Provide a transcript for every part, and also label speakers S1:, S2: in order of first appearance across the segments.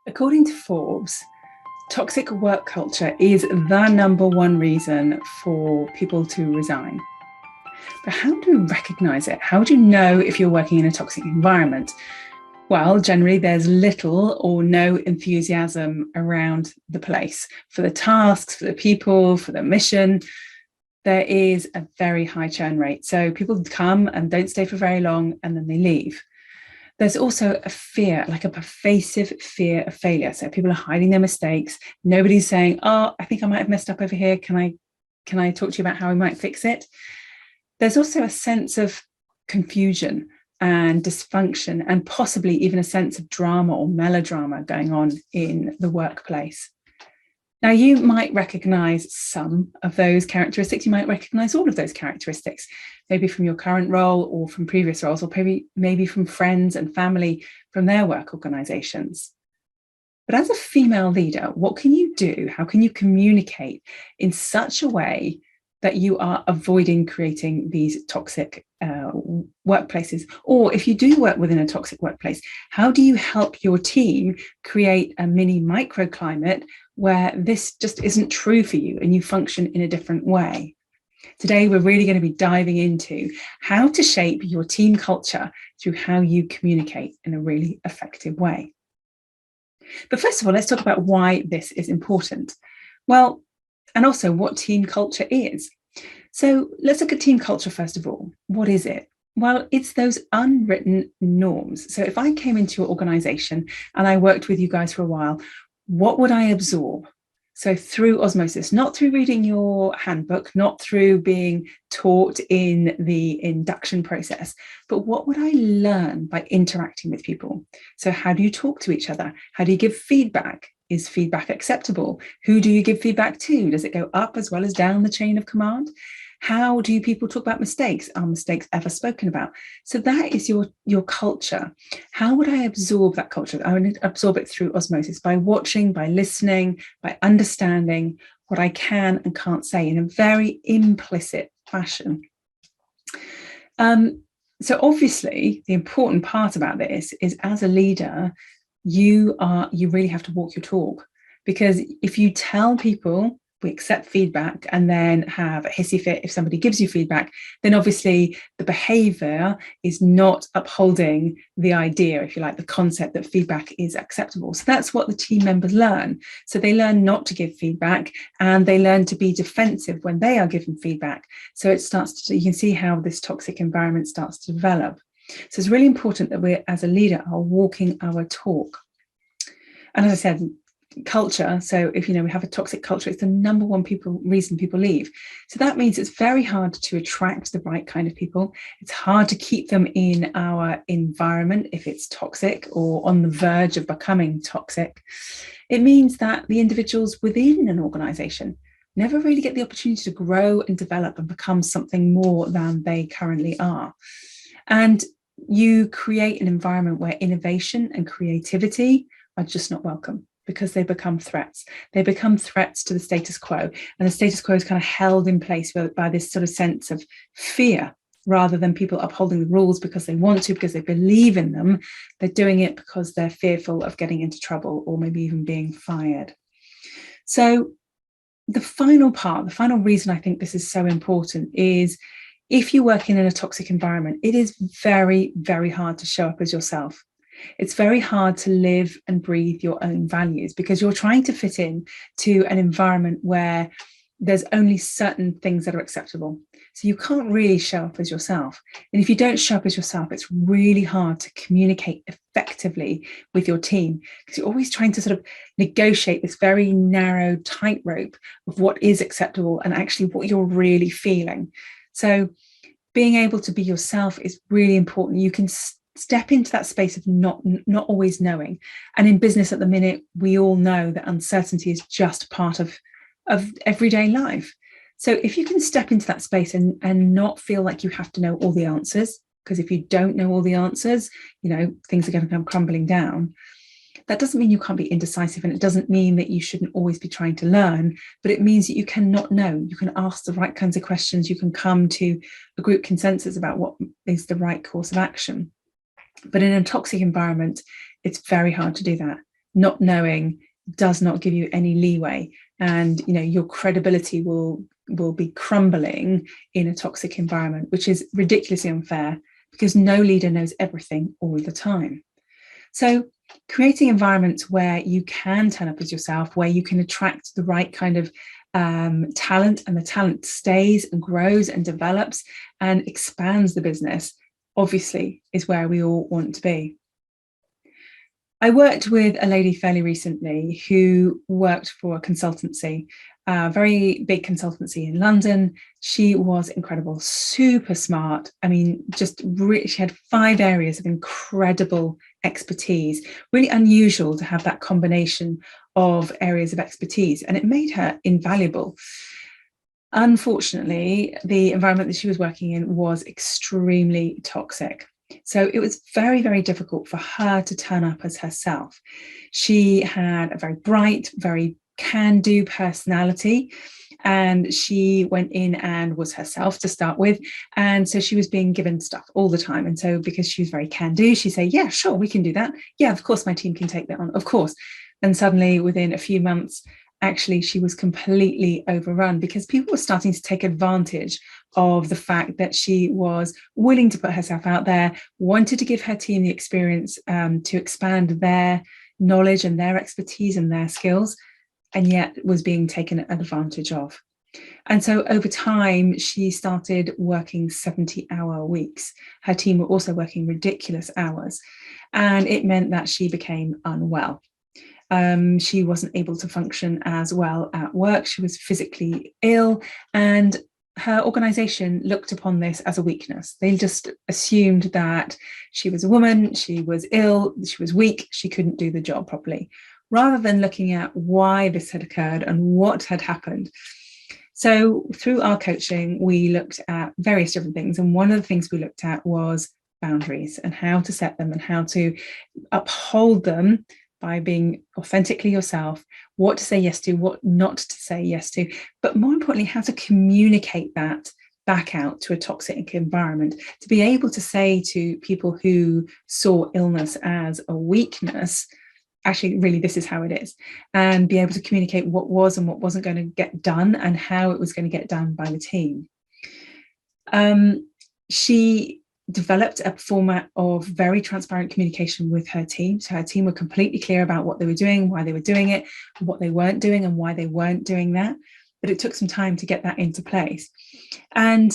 S1: According to Forbes, toxic work culture is the #1 reason for people to resign. But how do we recognize it? How do you know if you're working in a toxic environment? Well, generally there's little or no enthusiasm around the place for the tasks, for the people, for the mission. There is a very high churn rate. So people come and don't stay for very long and then they leave. There's also a fear, like a pervasive fear of failure. So people are hiding their mistakes. Nobody's saying, oh, I think I might have messed up over here. Can I talk to you about how we might fix it? There's also a sense of confusion and dysfunction, and possibly even a sense of drama or melodrama going on in the workplace. Now, you might recognize some of those characteristics. You might recognize all of those characteristics, maybe from your current role or from previous roles, or maybe from friends and family from their work organizations. But as a female leader, what can you do? How can you communicate in such a way that you are avoiding creating these toxic workplaces? Or if you do work within a toxic workplace, how do you help your team create a mini microclimate where this just isn't true for you and you function in a different way? Today, we're really going to be diving into how to shape your team culture through how you communicate in a really effective way. But first of all, let's talk about why this is important. Well, and also what team culture is. So let's look at team culture first of all. What is it? Well, it's those unwritten norms. So if I came into your organization and I worked with you guys for a while, what would I absorb? So through osmosis, not through reading your handbook, not through being taught in the induction process, but what would I learn by interacting with people? So how do you talk to each other? How do you give feedback? Is feedback acceptable? Who do you give feedback to? Does it go up as well as down the chain of command? How do people talk about mistakes? Are mistakes ever spoken about? So that is your culture. How would I absorb that culture? I would absorb it through osmosis, by watching, by listening, by understanding what I can and can't say in a very implicit fashion. So obviously, the important part about this is, as a leader, you really have to walk your talk, because if you tell people we accept feedback and then have a hissy fit if somebody gives you feedback, then obviously the behavior is not upholding the idea, if you like, the concept that feedback is acceptable. So that's what the team members learn. So they learn not to give feedback, and they learn to be defensive when they are given feedback. So it starts to, you can see how this toxic environment starts to develop. So it's really important that we, as a leader, are walking our talk. And as I said, culture. So if we have a toxic culture, it's the #1 reason people leave. So that means it's very hard to attract the right kind of people. It's hard to keep them in our environment if it's toxic or on the verge of becoming toxic. It means that the individuals within an organization never really get the opportunity to grow and develop and become something more than they currently are. And you create an environment where innovation and creativity are just not welcome, because they become threats. They become threats to the status quo. And the status quo is kind of held in place by this sort of sense of fear, rather than people upholding the rules because they want to, because they believe in them. They're doing it because they're fearful of getting into trouble or maybe even being fired. So the final reason I think this is so important is, if you're working in a toxic environment, it is very, very hard to show up as yourself. It's very hard to live and breathe your own values, because you're trying to fit in to an environment where there's only certain things that are acceptable. So you can't really show up as yourself. And if you don't show up as yourself, it's really hard to communicate effectively with your team, because you're always trying to sort of negotiate this very narrow tightrope of what is acceptable and actually what you're really feeling. So being able to be yourself is really important. You can step into that space of not always knowing. And in business at the minute, we all know that uncertainty is just part of everyday life. So if you can step into that space and not feel like you have to know all the answers, because if you don't know all the answers, things are going to come crumbling down. That doesn't mean you can't be indecisive, and it doesn't mean that you shouldn't always be trying to learn, but it means that you cannot know. You can ask the right kinds of questions. You can come to a group consensus about what is the right course of action. But in a toxic environment, it's very hard to do that. not knowing does not give you any leeway, and your credibility will be crumbling in a toxic environment, which is ridiculously unfair because no leader knows everything all the time. So creating environments where you can turn up as yourself, where you can attract the right kind of talent, and the talent stays and grows and develops and expands the business, obviously is where we all want to be. I worked with a lady fairly recently who worked for a consultancy, a very big consultancy in London. She was incredible, super smart. I mean, she had 5 areas of incredible expertise, really unusual to have that combination of areas of expertise, and it made her invaluable. Unfortunately, the environment that she was working in was extremely toxic. So it was very, very difficult for her to turn up as herself. She had a very bright, very can-do personality, and she went in and was herself to start with. And so she was being given stuff all the time. And so because she was very can-do, she'd say, yeah, sure, we can do that. Yeah, of course, my team can take that on, of course. And suddenly within a few months, actually, she was completely overrun because people were starting to take advantage of the fact that she was willing to put herself out there, wanted to give her team the experience to expand their knowledge and their expertise and their skills, and yet was being taken advantage of. And so over time, she started working 70-hour weeks. Her team were also working ridiculous hours, and it meant that she became unwell. She wasn't able to function as well at work. She was physically ill, and her organization looked upon this as a weakness. They just assumed that she was a woman, she was ill, she was weak, she couldn't do the job properly, rather than looking at why this had occurred and what had happened. So through our coaching, we looked at various different things. And one of the things we looked at was boundaries and how to set them and how to uphold them by being authentically yourself, what to say yes to, what not to say yes to, but more importantly, how to communicate that back out to a toxic environment, to be able to say to people who saw illness as a weakness, actually, really, this is how it is, and be able to communicate what was and what wasn't going to get done and how it was going to get done by the team. She developed a format of very transparent communication with her team. So her team were completely clear about what they were doing, why they were doing it, what they weren't doing, and why they weren't doing that. But it took some time to get that into place. And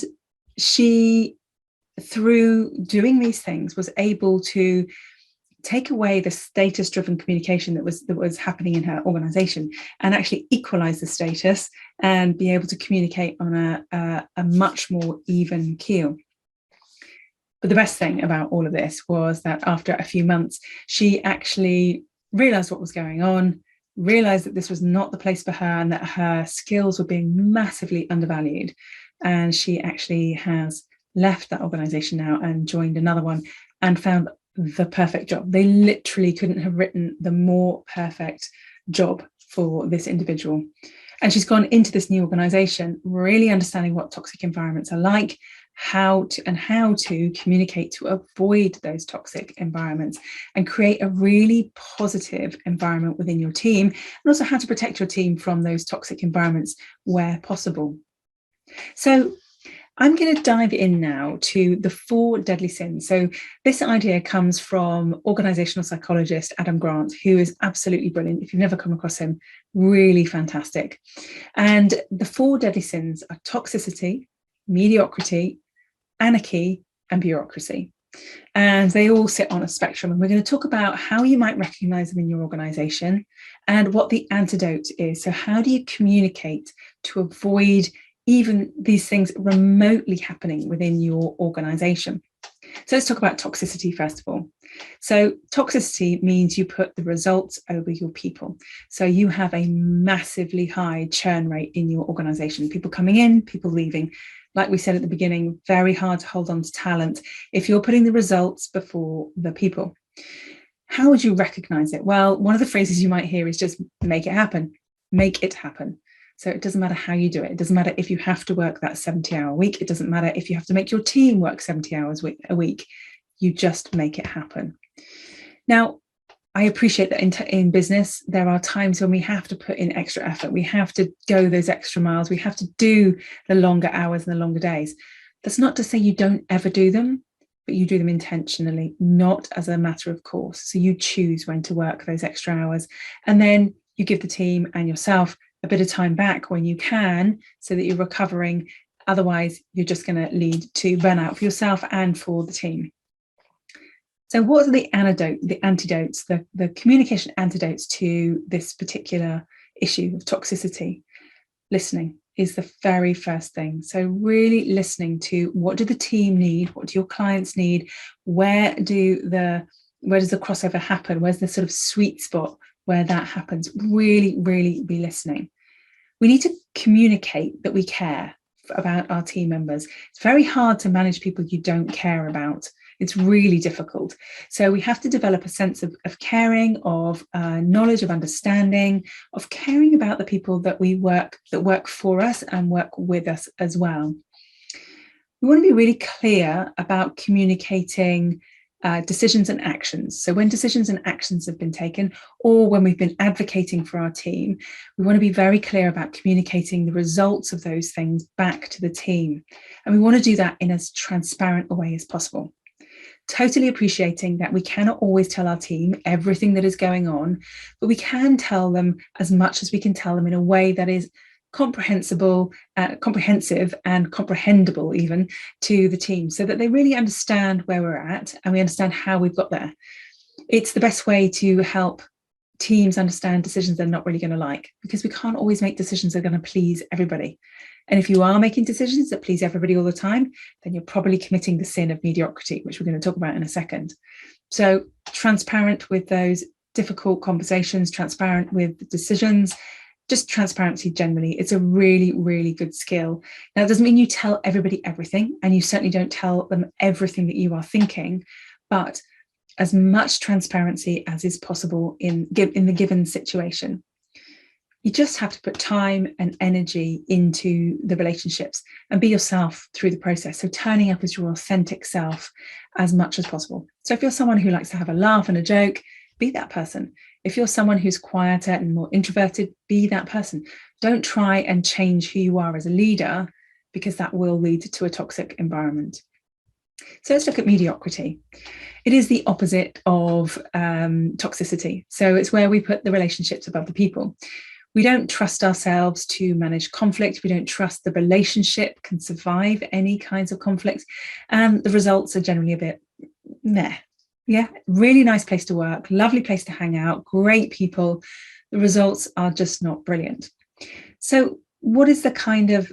S1: she, through doing these things, was able to take away the status-driven communication that was happening in her organization and actually equalize the status and be able to communicate on a much more even keel. But the best thing about all of this was that after a few months, she actually realized what was going on, realized that this was not the place for her and that her skills were being massively undervalued. And she actually has left that organization now and joined another one and found the perfect job. They literally couldn't have written the more perfect job for this individual. And she's gone into this new organization really understanding what toxic environments are like, how to communicate to avoid those toxic environments and create a really positive environment within your team, and also how to protect your team from those toxic environments where possible. So I'm going to dive in now to the 4 deadly sins. So this idea comes from organizational psychologist Adam Grant, who is absolutely brilliant. If you've never come across him, really fantastic. And the 4 deadly sins are toxicity, mediocrity, anarchy, and bureaucracy. And they all sit on a spectrum. And we're going to talk about how you might recognize them in your organization and what the antidote is. So how do you communicate to avoid even these things remotely happening within your organization? So let's talk about toxicity first of all. So toxicity means you put the results over your people. So you have a massively high churn rate in your organization. People coming in, people leaving. Like we said at the beginning, very hard to hold on to talent if you're putting the results before the people. How would you recognize it? Well, one of the phrases you might hear is just make it happen. Make it happen. So it doesn't matter how you do it. It doesn't matter if you have to work that 70-hour week. It doesn't matter if you have to make your team work 70 hours a week. You just make it happen. Now, I appreciate that in business, there are times when we have to put in extra effort. We have to go those extra miles. We have to do the longer hours and the longer days. That's not to say you don't ever do them, but you do them intentionally, not as a matter of course. So you choose when to work those extra hours. And then you give the team and yourself a bit of time back when you can, so that you're recovering. Otherwise, you're just going to lead to burnout for yourself and for the team. So what are the antidotes, the communication antidotes to this particular issue of toxicity? Listening is the very first thing. So really listening to, what do the team need? What do your clients need? Where does the crossover happen? Where's the sort of sweet spot where that happens? Really, really be listening. We need to communicate that we care about our team members. It's very hard to manage people you don't care about. It's really difficult. So we have to develop a sense of caring, of knowledge, of understanding, of caring about the people that work for us and work with us as well. We want to be really clear about communicating decisions and actions. So when decisions and actions have been taken, or when we've been advocating for our team, we want to be very clear about communicating the results of those things back to the team. And we want to do that in as transparent a way as possible. Totally appreciating that we cannot always tell our team everything that is going on, but we can tell them as much as we can tell them in a way that is comprehensive and comprehensible even to the team, so that they really understand where we're at and we understand how we've got there. It's the best way to help teams understand decisions they're not really going to like, because we can't always make decisions that are going to please everybody. And if you are making decisions that please everybody all the time, then you're probably committing the sin of mediocrity, which we're going to talk about in a second. So transparent with those difficult conversations, transparent with decisions, just transparency generally. It's a really, really good skill. Now, it doesn't mean you tell everybody everything, and you certainly don't tell them everything that you are thinking, but as much transparency as is possible in the given situation. You just have to put time and energy into the relationships and be yourself through the process. So turning up as your authentic self as much as possible. So if you're someone who likes to have a laugh and a joke, be that person. If you're someone who's quieter and more introverted, be that person. Don't try and change who you are as a leader, because that will lead to a toxic environment. So let's look at mediocrity. It is the opposite of toxicity. So it's where we put the relationships above the people. We don't trust ourselves to manage conflict. We don't trust the relationship can survive any kinds of conflict. And the results are generally a bit meh. Yeah, really nice place to work, lovely place to hang out, great people. The results are just not brilliant. So what is the kind of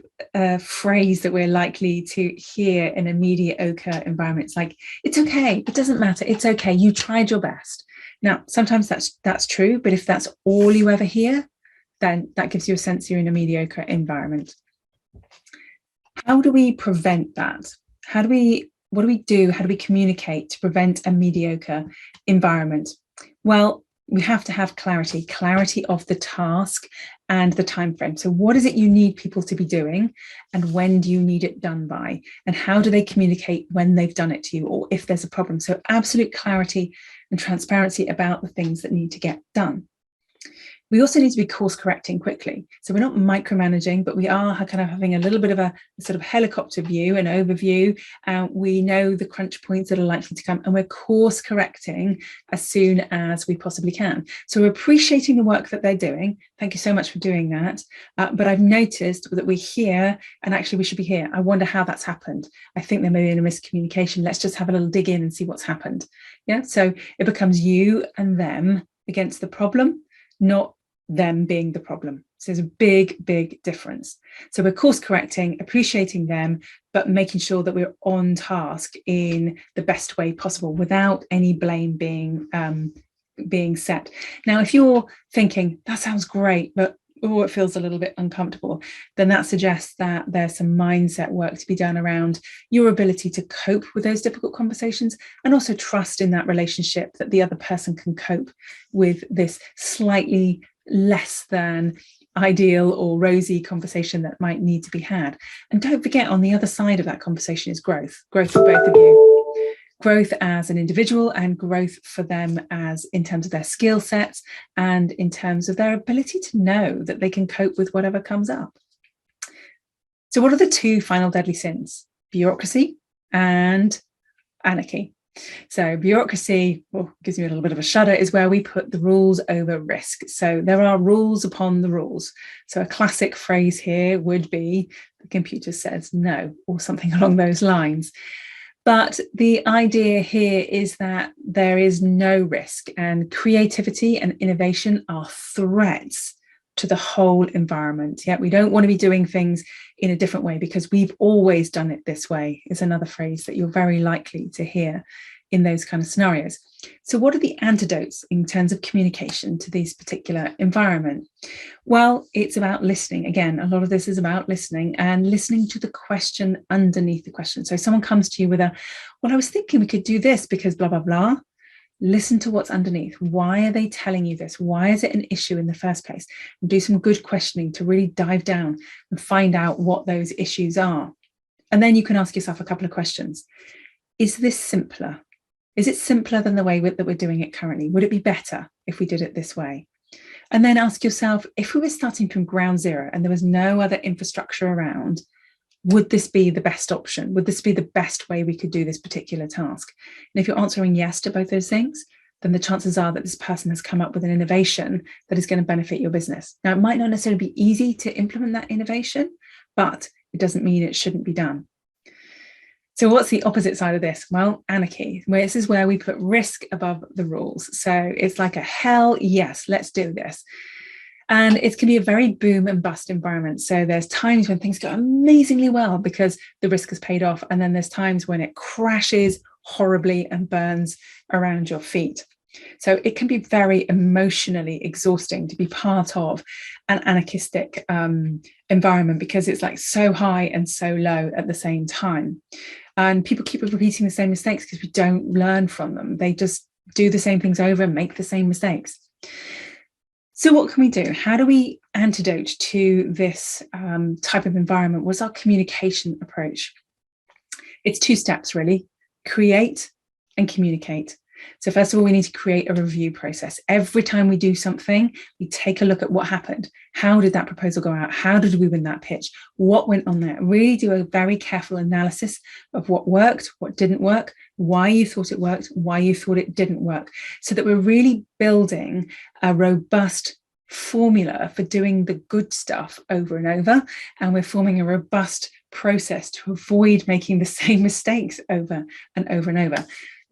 S1: phrase that we're likely to hear in a mediocre environment? It's like, it's okay, it doesn't matter, it's okay, you tried your best. Now, sometimes that's true, but if that's all you ever hear, then that gives you a sense you're in a mediocre environment. How do we prevent that? What do we do? How do we communicate to prevent a mediocre environment? Well, we have to have clarity of the task and the time frame. So what is it you need people to be doing, and when do you need it done by? And how do they communicate when they've done it to you, or if there's a problem? So absolute clarity and transparency about the things that need to get done. We also need to be course correcting quickly. So we're not micromanaging, but we are kind of having a little bit of a sort of helicopter view, an overview. We know the crunch points that are likely to come, and we're course correcting as soon as we possibly can. So we're appreciating the work that they're doing. Thank you so much for doing that. But I've noticed that we're here, and actually we should be here. I wonder how that's happened. I think there may be a miscommunication. Let's just have a little dig in and see what's happened. Yeah. So it becomes you and them against the problem, not them being the problem. So there's a big, big difference. So we're course correcting, appreciating them, but making sure that we're on task in the best way possible without any blame being set. Now, if you're thinking, that sounds great, but it feels a little bit uncomfortable, then that suggests that there's some mindset work to be done around your ability to cope with those difficult conversations, and also trust in that relationship that the other person can cope with this slightly less than ideal or rosy conversation that might need to be had. And don't forget, on the other side of that conversation is growth for both of you. growth as an individual and growth for them as in terms of their skill sets and in terms of their ability to know that they can cope with whatever comes up. So what are the two final deadly sins? Bureaucracy and anarchy. So bureaucracy, gives me a little bit of a shudder, is where we put the rules over risk. So there are rules upon the rules. So a classic phrase here would be, the computer says no, or something along those lines. But the idea here is that there is no risk, and creativity and innovation are threats to the whole environment. Yeah, we don't want to be doing things in a different way because we've always done it this way, is another phrase that you're very likely to hear in those kind of scenarios. So what are the antidotes in terms of communication to this particular environment? Well, it's about listening. Again, a lot of this is about listening and listening to the question underneath the question. So someone comes to you with I was thinking we could do this because blah, blah, blah. Listen to what's underneath. Why are they telling you this? Why is it an issue in the first place? And do some good questioning to really dive down and find out what those issues are. And then you can ask yourself a couple of questions. Is this simpler? Is it simpler than the way that we're doing it currently? Would it be better if we did it this way? And then ask yourself, if we were starting from ground zero and there was no other infrastructure around, would this be the best option? Would this be the best way we could do this particular task? And if you're answering yes to both those things, then the chances are that this person has come up with an innovation that is going to benefit your business. Now, it might not necessarily be easy to implement that innovation, but it doesn't mean it shouldn't be done. So what's the opposite side of this? Well, anarchy, where this is where we put risk above the rules. So it's like a hell yes, let's do this. And it can be a very boom and bust environment. So there's times when things go amazingly well because the risk has paid off. And then there's times when it crashes horribly and burns around your feet. So it can be very emotionally exhausting to be part of an anarchistic environment because it's like so high and so low at the same time. And people keep repeating the same mistakes because we don't learn from them. They just do the same things over and make the same mistakes. So what can we do? How do we antidote to this type of environment? What's our communication approach? It's 2 steps, really. Create and communicate. So first of all, we need to create a review process. Every time we do something, we take a look at what happened. How did that proposal go out? How did we win that pitch? What went on there? Really do a very careful analysis of what worked, what didn't work, why you thought it worked, why you thought it didn't work, so that we're really building a robust formula for doing the good stuff over and over, and we're forming a robust process to avoid making the same mistakes over and over and over.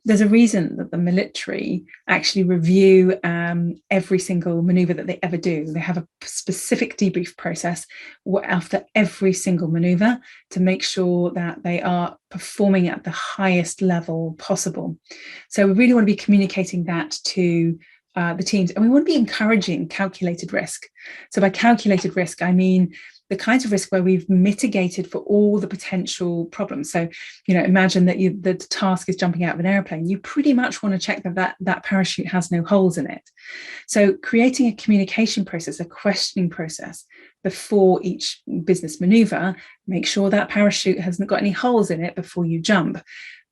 S1: There's a reason that the military actually review every single maneuver that they ever do. They have a specific debrief process after every single maneuver to make sure that they are performing at the highest level possible. So we really want to be communicating that to the teams, and we want to be encouraging calculated risk. So by calculated risk, I mean the kinds of risk where we've mitigated for all the potential problems. So, imagine that the task is jumping out of an airplane. You pretty much want to check that parachute has no holes in it. So creating a communication process, a questioning process before each business maneuver, make sure that parachute hasn't got any holes in it before you jump.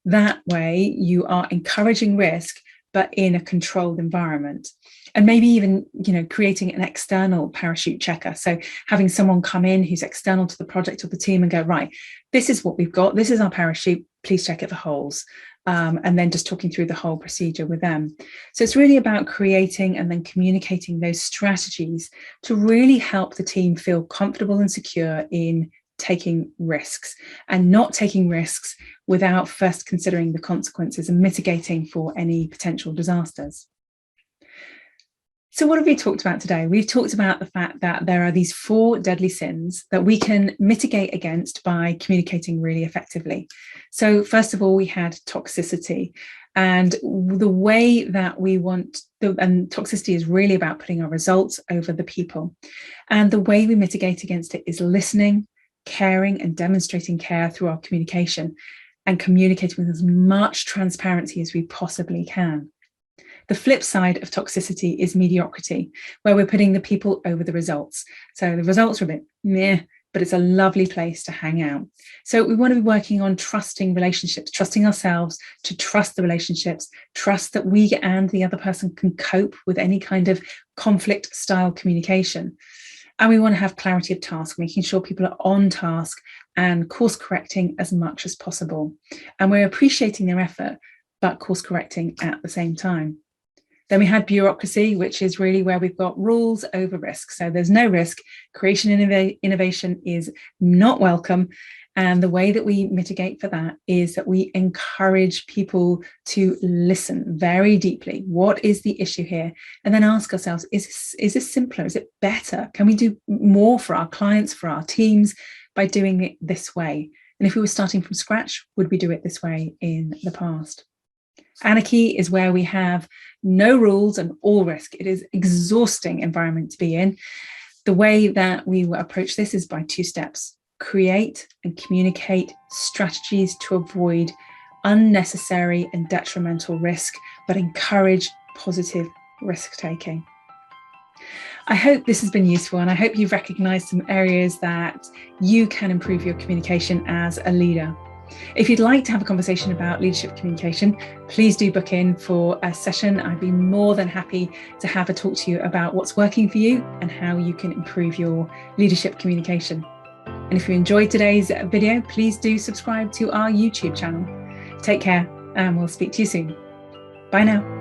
S1: That way you are encouraging risk, but in a controlled environment. And maybe even, creating an external parachute checker. So having someone come in who's external to the project or the team and go, right, this is what we've got. This is our parachute. Please check it for holes. And then just talking through the whole procedure with them. So it's really about creating and then communicating those strategies to really help the team feel comfortable and secure in taking risks, and not taking risks without first considering the consequences and mitigating for any potential disasters. So what have we talked about today? We've talked about the fact that there are these 4 deadly sins that we can mitigate against by communicating really effectively. So first of all, we had toxicity. And the way that we want, and toxicity is really about putting our results over the people. And the way we mitigate against it is listening, caring, and demonstrating care through our communication, and communicating with as much transparency as we possibly can. The flip side of toxicity is mediocrity, where we're putting the people over the results. So the results are a bit meh, but it's a lovely place to hang out. So we want to be working on trusting relationships, trusting ourselves to trust the relationships, trust that we and the other person can cope with any kind of conflict style communication. And we want to have clarity of task, making sure people are on task and course correcting as much as possible. And we're appreciating their effort, but course correcting at the same time. Then we had bureaucracy, which is really where we've got rules over risk. So there's no risk. Creation and innovation is not welcome. And the way that we mitigate for that is that we encourage people to listen very deeply. What is the issue here? And then ask ourselves, is this simpler? Is it better? Can we do more for our clients, for our teams by doing it this way? And if we were starting from scratch, would we do it this way in the past? Anarchy is where we have no rules and all risk. It is an exhausting environment to be in. The way that we will approach this is by 2 steps. Create and communicate strategies to avoid unnecessary and detrimental risk, but encourage positive risk taking. I hope this has been useful, and I hope you've recognized some areas that you can improve your communication as a leader. If you'd like to have a conversation about leadership communication, please do book in for a session. I'd be more than happy to have a talk to you about what's working for you and how you can improve your leadership communication. And if you enjoyed today's video, please do subscribe to our YouTube channel. Take care, and we'll speak to you soon. Bye now.